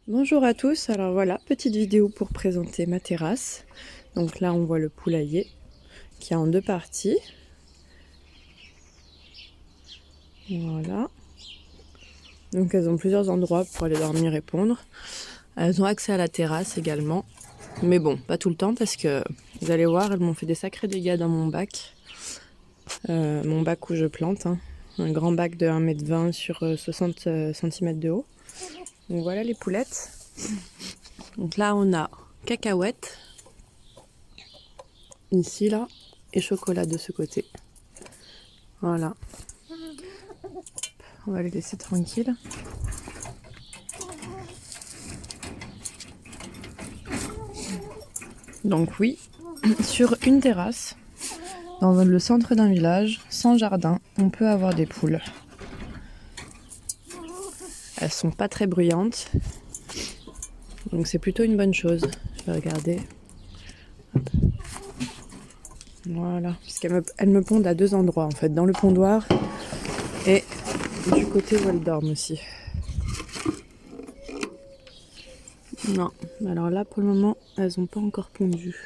Bonjour à tous, alors voilà, petite vidéo pour présenter ma terrasse. Donc là on voit le poulailler qui est en deux parties. Voilà. Donc elles ont plusieurs endroits pour aller dormir et pondre. Elles ont accès à la terrasse également. Mais bon, pas tout le temps parce que vous allez voir, elles m'ont fait des sacrés dégâts dans mon bac. Mon bac où je plante, hein. Un grand bac de 1,20 m sur 60 cm de haut. Donc voilà les poulettes. Donc là on a cacahuètes. Ici là. Et chocolat de ce côté. Voilà. On va les laisser tranquilles. Donc oui, sur une terrasse, dans le centre d'un village, sans jardin, on peut avoir des poules. Elles sont pas très bruyantes, donc c'est plutôt une bonne chose. Je vais regarder. Hop. Voilà, parce qu'elles me pondent à deux endroits en fait, dans le pondoir et du côté où elles dorment aussi. Non, alors là pour le moment, elles n'ont pas encore pondu.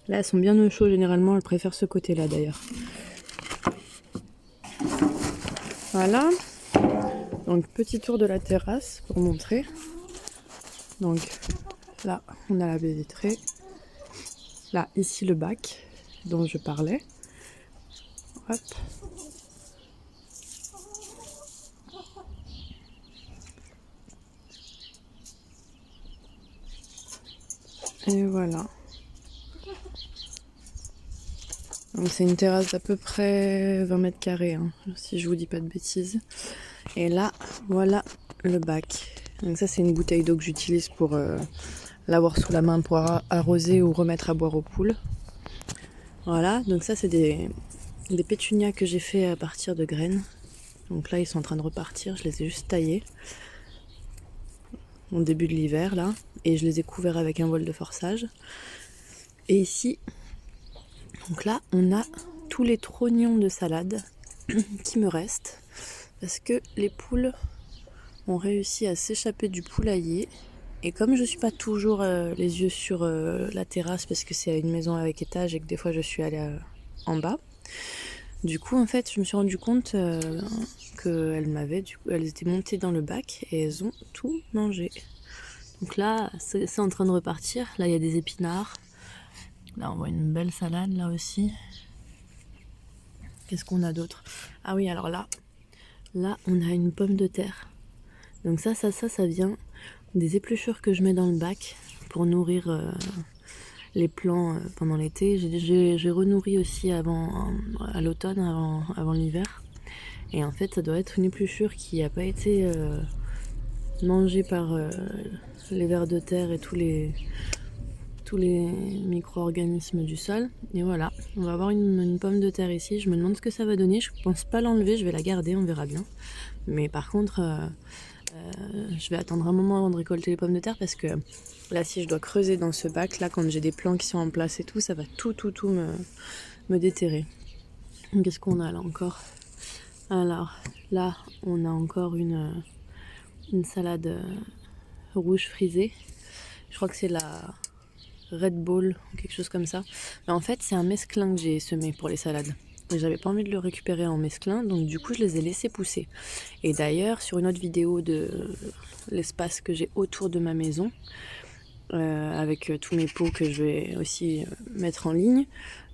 Là, elles sont bien au chaud, généralement, elles préfèrent ce côté-là d'ailleurs. Voilà. Donc, petit tour de la terrasse pour montrer. Donc, là, on a la baie vitrée. Là, ici, le bac dont je parlais. Hop. Et voilà. Donc, c'est une terrasse d'à peu près 20 mètres carrés, hein, si je vous dis pas de bêtises. Et là, voilà le bac. Donc ça, c'est une bouteille d'eau que j'utilise pour l'avoir sous la main pour arroser ou remettre à boire aux poules. Voilà, donc ça, c'est des pétunias que j'ai fait à partir de graines. Donc là, ils sont en train de repartir. Je les ai juste taillés au début de l'hiver, là. Et je les ai couverts avec un voile de forçage. Et ici, donc là, on a tous les trognons de salade qui me restent. Parce que les poules ont réussi à s'échapper du poulailler. Et comme je suis pas toujours les yeux sur la terrasse, parce que c'est une maison avec étage et que des fois je suis allée en bas, du coup en fait je me suis rendu compte qu'elles elles étaient montées dans le bac et elles ont tout mangé. Donc là c'est en train de repartir. Là il y a des épinards. Là on voit une belle salade là aussi. Qu'est-ce qu'on a d'autre? Ah oui, alors là on a une pomme de terre. Donc ça vient des épluchures que je mets dans le bac pour nourrir les plants pendant l'été. J'ai renourri aussi à l'automne, avant l'hiver. Et en fait, ça doit être une épluchure qui n'a pas été mangée par les vers de terre et tous les micro-organismes du sol. Et voilà, on va avoir une pomme de terre ici. Je me demande ce que ça va donner. Je pense pas l'enlever, je vais la garder, on verra bien. Mais par contre, je vais attendre un moment avant de récolter les pommes de terre parce que là, si je dois creuser dans ce bac, là, quand j'ai des plants qui sont en place et tout, ça va tout me déterrer. Qu'est-ce qu'on a là encore? Alors, là, on a encore une salade rouge frisée. Je crois que c'est la Red Bull ou quelque chose comme ça. Mais en fait, c'est un mesclin que j'ai semé pour les salades. Et j'avais pas envie de le récupérer en mesclin, donc du coup, je les ai laissés pousser. Et d'ailleurs, sur une autre vidéo de l'espace que j'ai autour de ma maison, avec tous mes pots que je vais aussi mettre en ligne,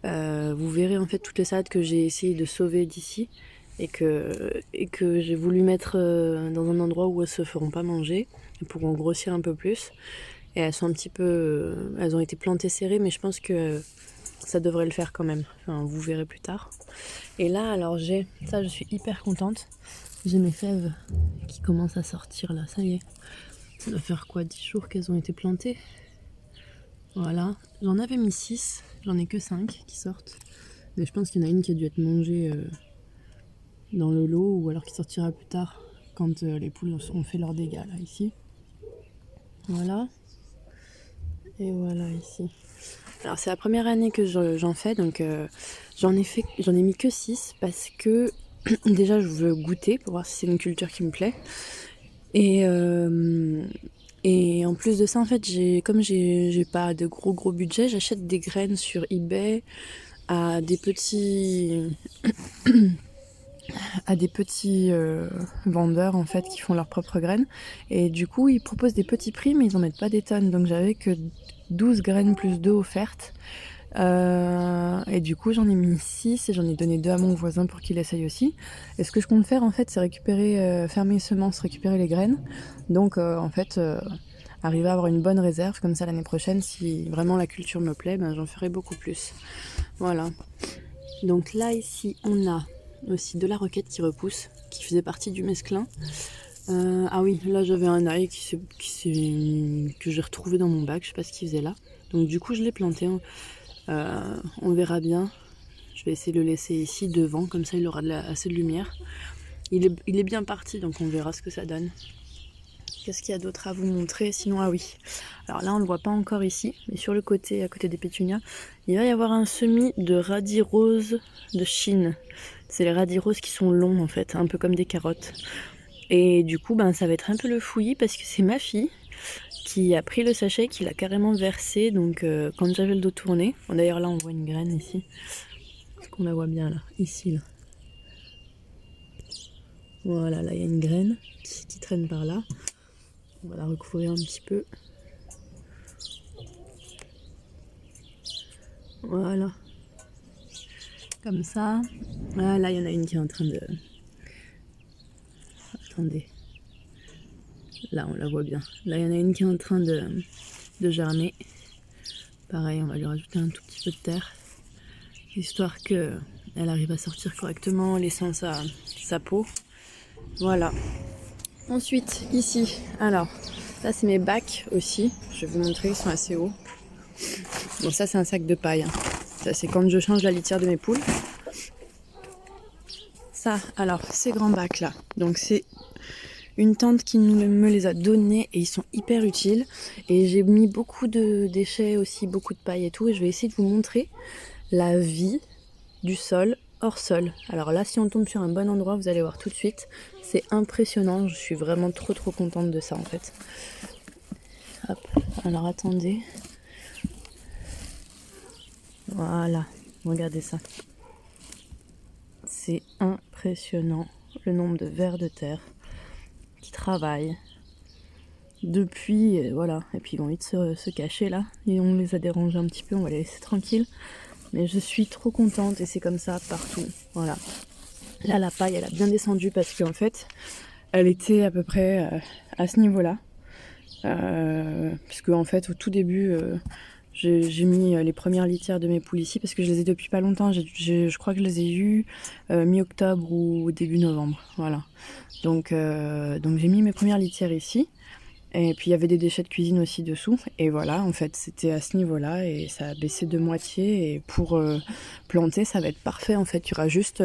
vous verrez en fait toutes les salades que j'ai essayé de sauver d'ici et que j'ai voulu mettre dans un endroit où elles se feront pas manger et pourront grossir un peu plus. Et elles sont un petit peu, elles ont été plantées serrées, mais je pense que ça devrait le faire quand même. Enfin, vous verrez plus tard. Et là, alors je suis hyper contente. J'ai mes fèves qui commencent à sortir là, ça y est. Ça doit faire quoi, 10 jours qu'elles ont été plantées? Voilà, j'en avais mis 6, j'en ai que 5 qui sortent. Mais je pense qu'il y en a une qui a dû être mangée dans le lot ou alors qui sortira plus tard quand les poules ont fait leurs dégâts là, ici. Voilà. Et voilà ici. Alors c'est la première année que j'en fais, donc j'en ai mis que 6 parce que déjà je veux goûter pour voir si c'est une culture qui me plaît. Et Et en plus de ça, en fait, comme j'ai pas de gros budget, j'achète des graines sur eBay à des petits vendeurs en fait qui font leurs propres graines. Et du coup, ils proposent des petits prix, mais ils en mettent pas des tonnes. Donc j'avais que 12 graines plus 2 offertes. Et du coup, j'en ai mis 6 et j'en ai donné 2 à mon voisin pour qu'il essaye aussi. Et ce que je compte faire, en fait, c'est récupérer, faire mes semences, récupérer les graines. Donc, en fait, arriver à avoir une bonne réserve. Comme ça, l'année prochaine, si vraiment la culture me plaît, ben, j'en ferai beaucoup plus. Voilà. Donc là, ici, on a aussi de la roquette qui repousse, qui faisait partie du mesclin. Ah oui, là, j'avais un ail que j'ai retrouvé dans mon bac. Je sais pas ce qu'il faisait là. Donc du coup, je l'ai planté. On verra bien. Je vais essayer de le laisser ici devant, comme ça il aura assez de lumière. Il est bien parti, donc on verra ce que ça donne. Qu'est-ce qu'il y a d'autre à vous montrer? Sinon, ah oui. Alors là, on ne le voit pas encore ici, mais sur le côté, à côté des pétunias, il va y avoir un semis de radis roses de Chine. C'est les radis roses qui sont longs en fait, un peu comme des carottes. Et du coup, ben, ça va être un peu le fouillis parce que c'est ma fille qui a pris le sachet, qui l'a carrément versé. Donc quand j'avais le dos tourné, bon, d'ailleurs là on voit une graine ici. Est-ce qu'on la voit bien là? Ici là. Voilà, là il y a une graine qui traîne par là. On va la recouvrir un petit peu. Voilà. Comme ça. Ah, là il y en a une qui est en train de... Attendez. Là on la voit bien. Là il y en a une qui est en train de germer. Pareil, on va lui rajouter un tout petit peu de terre. Histoire qu'elle arrive à sortir correctement, laissant sa peau. Voilà. Ensuite, ici, alors, là c'est mes bacs aussi. Je vais vous montrer, ils sont assez hauts. Bon, ça c'est un sac de paille. Hein. Ça c'est quand je change la litière de mes poules. Ça, alors, ces grands bacs là. Donc c'est une tante qui me les a donnés et ils sont hyper utiles. Et j'ai mis beaucoup de déchets aussi, beaucoup de paille et tout. Et je vais essayer de vous montrer la vie du sol hors sol. Alors là, si on tombe sur un bon endroit, vous allez voir tout de suite. C'est impressionnant. Je suis vraiment trop contente de ça en fait. Hop. Alors attendez. Voilà. Regardez ça. C'est impressionnant le nombre de vers de terre qui travaillent depuis, voilà. Et puis ils vont vite se cacher là. Et on les a dérangés un petit peu. On va les laisser tranquilles. Mais je suis trop contente et c'est comme ça partout. Voilà. Là, la paille, elle a bien descendu parce qu'en fait, elle était à peu près à ce niveau-là. Puisque en fait, au tout début, j'ai mis les premières litières de mes poules ici parce que je les ai depuis pas longtemps. Je crois que je les ai eues mi-octobre ou début novembre. Voilà. Donc j'ai mis mes premières litières ici. Et puis il y avait des déchets de cuisine aussi dessous. Et voilà, en fait, c'était à ce niveau-là et ça a baissé de moitié. Et pour planter, ça va être parfait. En fait, il y aura juste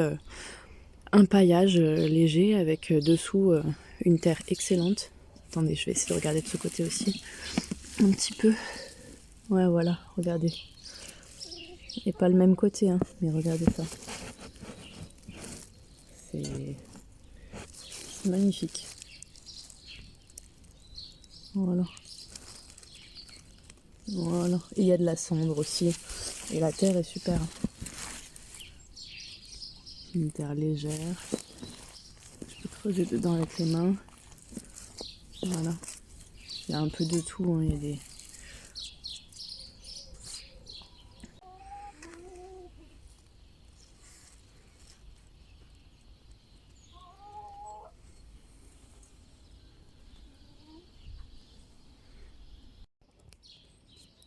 un paillage léger avec dessous une terre excellente. Attendez, je vais essayer de regarder de ce côté aussi. Un petit peu. Ouais, voilà, regardez. Et pas le même côté, hein, mais regardez ça. C'est magnifique. Voilà. Voilà. Et il y a de la cendre aussi. Et la terre est super. Une terre légère. Je peux creuser dedans avec les mains. Voilà. Il y a un peu de tout. Hein. Il y a des...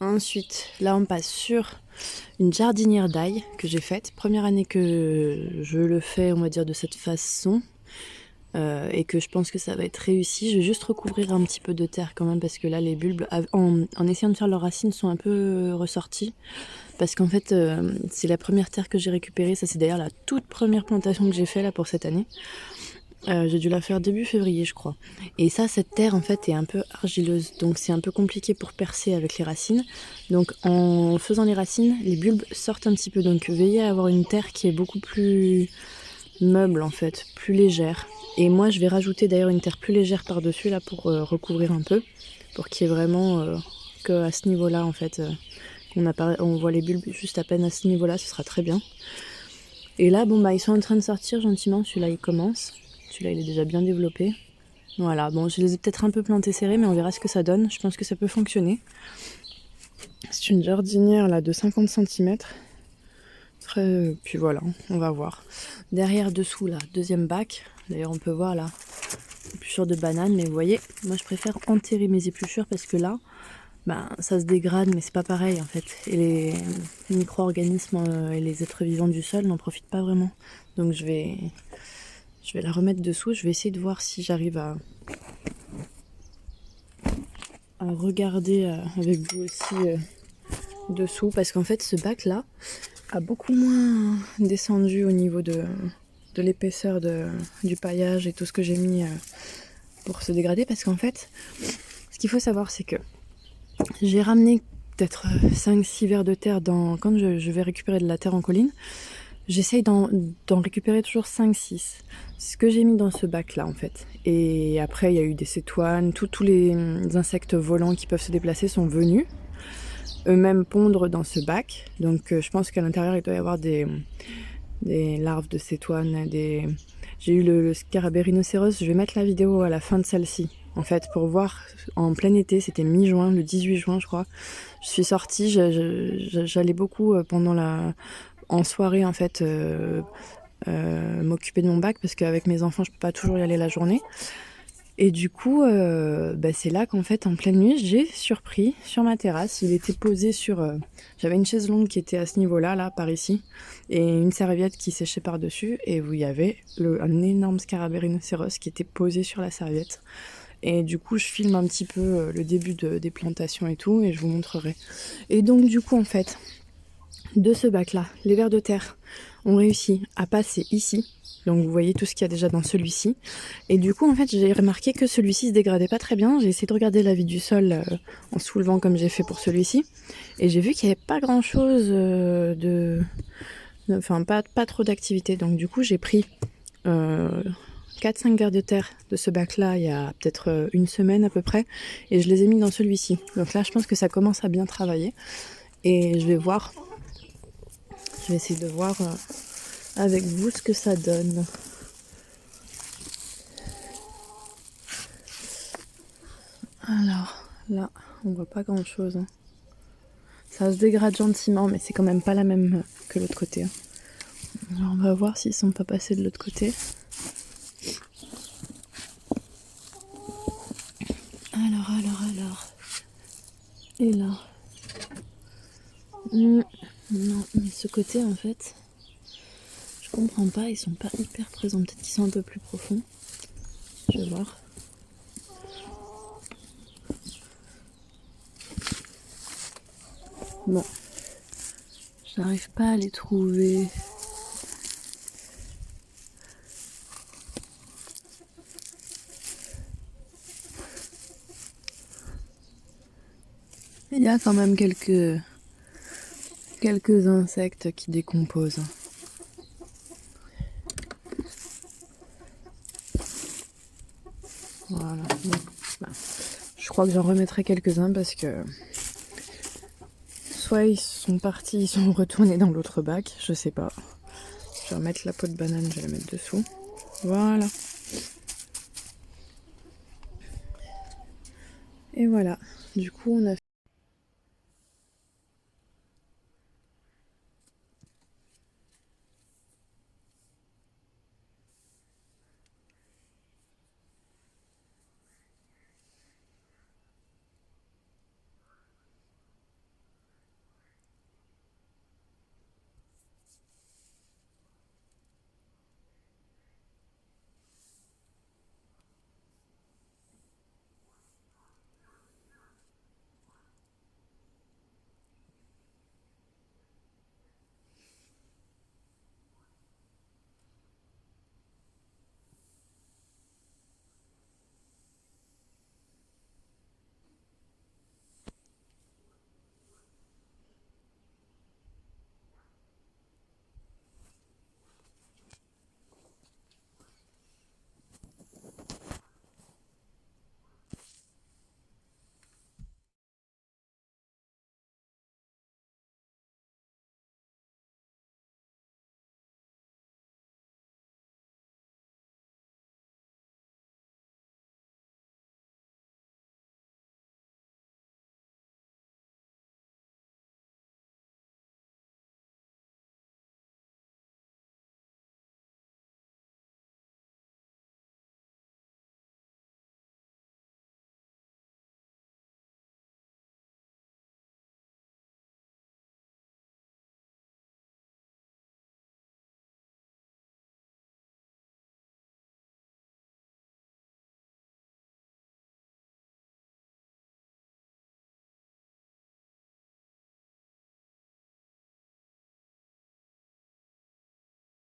Ensuite, là on passe sur une jardinière d'ail que j'ai faite. Première année que je le fais, on va dire, de cette façon. Et que je pense que ça va être réussi. Je vais juste recouvrir un petit peu de terre quand même parce que là les bulbes, en essayant de faire leurs racines, sont un peu ressortis. Parce qu'en fait, c'est la première terre que j'ai récupérée. Ça c'est d'ailleurs la toute première plantation que j'ai fait là pour cette année. J'ai dû la faire début février je crois. Et ça, cette terre en fait est un peu argileuse, donc c'est un peu compliqué pour percer avec les racines. Donc en faisant les racines, les bulbes sortent un petit peu. Donc veillez à avoir une terre qui est beaucoup plus meuble en fait, plus légère. Et moi je vais rajouter d'ailleurs une terre plus légère par dessus là pour recouvrir un peu. pour qu'il y ait vraiment qu'à ce niveau-là en fait, on voit les bulbes juste à peine à ce niveau-là, ce sera très bien. Et là, bon bah ils sont en train de sortir gentiment, celui-là il commence, celui-là il est déjà bien développé. Voilà, bon je les ai peut-être un peu plantés serrés, mais on verra ce que ça donne, je pense que ça peut fonctionner. C'est une jardinière là de 50 cm. Puis voilà, on va voir. Derrière, dessous là, deuxième bac, d'ailleurs on peut voir là, épluchures de bananes, mais vous voyez, moi je préfère enterrer mes épluchures parce que là, ben, ça se dégrade, mais c'est pas pareil en fait. Et les micro-organismes et les êtres vivants du sol n'en profitent pas vraiment. Donc je vais la remettre dessous. Je vais essayer de voir si j'arrive à regarder avec vous aussi dessous. Parce qu'en fait, ce bac là a beaucoup moins descendu au niveau de l'épaisseur du paillage et tout ce que j'ai mis pour se dégrader. Parce qu'en fait, ce qu'il faut savoir, c'est que j'ai ramené peut-être 5-6 vers de terre quand je vais récupérer de la terre en colline. J'essaye d'en récupérer toujours 5-6. C'est ce que j'ai mis dans ce bac-là, en fait. Et après, il y a eu des cétoines, tous les insectes volants qui peuvent se déplacer sont venus eux-mêmes pondre dans ce bac. Donc, je pense qu'à l'intérieur, il doit y avoir des larves de cétoines. J'ai eu le scarabée rhinocéros. Je vais mettre la vidéo à la fin de celle-ci, en fait, pour voir en plein été. C'était mi-juin, le 18 juin, je crois. Je suis sortie, j'allais beaucoup en soirée, en fait, m'occuper de mon bac parce qu'avec mes enfants, je peux pas toujours y aller la journée. Et du coup, c'est là qu'en fait, en pleine nuit, j'ai surpris sur ma terrasse. Il était posé sur... j'avais une chaise longue qui était à ce niveau-là, là, par ici, et une serviette qui séchait par-dessus. Et où il y avait un énorme scarabée rhinocéros qui était posé sur la serviette. Et du coup, je filme un petit peu le début des plantations et tout, et je vous montrerai. Et donc, du coup, en fait, de ce bac-là, les vers de terre ont réussi à passer ici. Donc vous voyez tout ce qu'il y a déjà dans celui-ci. Et du coup, en fait, j'ai remarqué que celui-ci se dégradait pas très bien. J'ai essayé de regarder la vie du sol en soulevant comme j'ai fait pour celui-ci. Et j'ai vu qu'il n'y avait pas grand-chose enfin, pas trop d'activité. Donc du coup, j'ai pris 4-5 vers de terre de ce bac-là il y a peut-être une semaine à peu près. Et je les ai mis dans celui-ci. Donc là, je pense que ça commence à bien travailler. Et je vais voir... Je vais essayer de voir avec vous ce que ça donne. Alors, là, on voit pas grand chose. Hein. Ça se dégrade gentiment, mais c'est quand même pas la même que l'autre côté. Hein. Alors, on va voir s'ils sont pas passés de l'autre côté. Alors. Et là. Non, mais ce côté, en fait, je comprends pas, ils sont pas hyper présents. Peut-être qu'ils sont un peu plus profonds. Je vais voir. Bon, j'arrive pas à les trouver. Il y a quand même quelques insectes qui décomposent. Voilà. Bon, je crois que j'en remettrai quelques-uns parce que soit ils sont partis, ils sont retournés dans l'autre bac, je sais pas. Je vais remettre la peau de banane, je vais la mettre dessous. Voilà. Et voilà. Du coup, on a